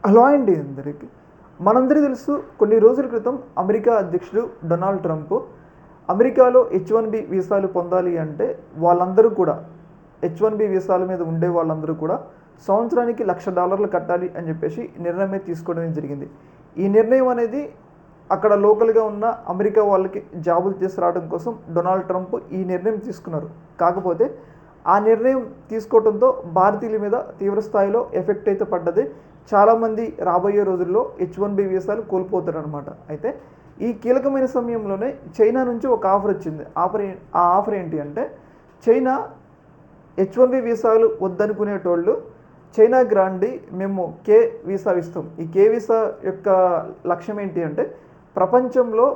Hello అండి అందరికీ. మనందరికీ తెలుసు, కొన్ని రోజుల క్రితం అమెరికా అధ్యక్షుడు డొనాల్డ్ ట్రంప్ అమెరికాలో H1B వీసాలు పొందాలి అంటే వాళ్ళందరూ కూడా H1B వీసాల మీద ఉండే వాళ్ళందరూ కూడా సంవత్సరానికి $1,00,000 కట్టాలి అని చెప్పేసి నిర్ణయం తీసుకోవడం జరిగింది. ఈ నిర్ణయం అనేది అక్కడ లోకల్గా ఉన్న అమెరికా వాళ్ళకి జాబులు తీసుకురావడం కోసం డొనాల్డ్ ట్రంప్ ఈ నిర్ణయం తీసుకున్నారు. కాకపోతే ఆ నిర్ణయం తీసుకోవడంతో భారతీయుల మీద తీవ్ర స్థాయిలో ఎఫెక్ట్ అయితే పడ్డది. చాలామంది రాబోయే రోజుల్లో H1B వీసాలు కోల్పోతారు అనమాట. అయితే ఈ కీలకమైన సమయంలోనే చైనా నుంచి ఒక ఆఫర్ వచ్చింది. ఆ ఆఫర్ ఏంటి అంటే, చైనా H1B వీసాలు వద్దనుకునేటోళ్ళు చైనా గ్రాండి మేము కే వీసా ఇస్తాం. ఈ కే వీసా యొక్క లక్ష్యం ఏంటి అంటే, ప్రపంచంలో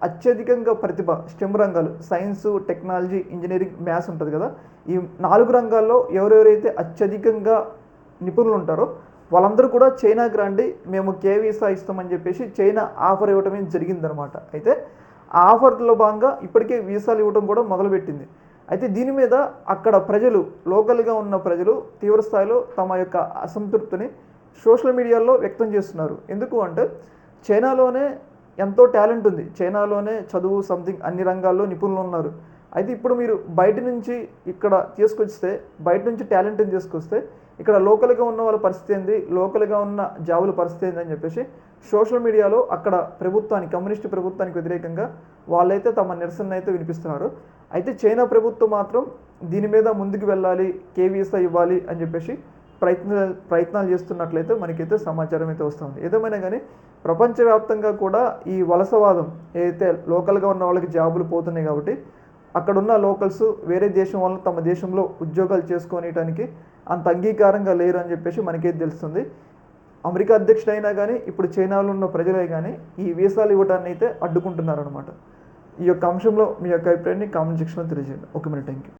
అత్యధికంగా ప్రతిభ స్టెమ్ రంగాలు సైన్సు, టెక్నాలజీ, ఇంజనీరింగ్, మ్యాథ్స్ ఉంటుంది కదా, ఈ 4 రంగాల్లో ఎవరెవరైతే అత్యధికంగా నిపుణులు ఉంటారో వాళ్ళందరూ కూడా చైనా గ్రాండి మేము కే వీసా ఇస్తామని చెప్పేసి చైనా ఆఫర్ ఇవ్వటమే జరిగిందనమాట. అయితే ఆ ఆఫర్లో భాగంగా ఇప్పటికే వీసాలు ఇవ్వడం కూడా మొదలుపెట్టింది. అయితే దీని మీద అక్కడ ప్రజలు, లోకల్గా ఉన్న ప్రజలు తీవ్ర స్థాయిలో తమ యొక్క అసంతృప్తిని సోషల్ మీడియాలో వ్యక్తం చేస్తున్నారు. ఎందుకు అంటే, చైనాలోనే ఎంతో టాలెంట్ ఉంది, చైనాలోనే చదువు సంథింగ్ అన్ని రంగాల్లో నిపుణులు ఉన్నారు. అయితే ఇప్పుడు మీరు బయట నుంచి ఇక్కడ తీసుకొస్తే, బయట నుంచి టాలెంట్ని తీసుకొస్తే ఇక్కడ లోకల్గా ఉన్న వాళ్ళ పరిస్థితి ఏంది, లోకల్గా ఉన్న జాబుల పరిస్థితి ఏంది అని చెప్పేసి సోషల్ మీడియాలో అక్కడ కమ్యూనిస్ట్ ప్రభుత్వానికి వ్యతిరేకంగా వాళ్ళైతే తమ నిరసన అయితే వినిపిస్తున్నారు. అయితే చైనా ప్రభుత్వం మాత్రం దీని మీద ముందుకు వెళ్ళాలి, కే వీసా ఇవ్వాలి అని చెప్పేసి ప్రయత్నాలు చేస్తున్నట్లయితే మనకైతే సమాచారం అయితే వస్తుంది. ఏదేమైనా కానీ ప్రపంచవ్యాప్తంగా కూడా ఈ వలసవాదం ఏదైతే లోకల్గా ఉన్న వాళ్ళకి జాబులు పోతున్నాయి కాబట్టి అక్కడున్న లోకల్స్ వేరే దేశం వాళ్ళని తమ దేశంలో ఉద్యోగాలు చేసుకోవడానికి అంత అంగీకారంగా లేరు అని చెప్పేసి మనకైతే తెలుస్తుంది. అమెరికా అధ్యక్షుడైనా కానీ ఇప్పుడు చైనాలో ఉన్న ప్రజలే కానీ ఈ వీసాలు ఇవ్వడాన్ని అయితే అడ్డుకుంటున్నారనమాట. ఈ యొక్క అంశంలో మీ యొక్క అభిప్రాయాన్ని కామెంట్ సెక్షన్లో తెలియజేయండి. ఓకే, మరి థ్యాంక్ యూ.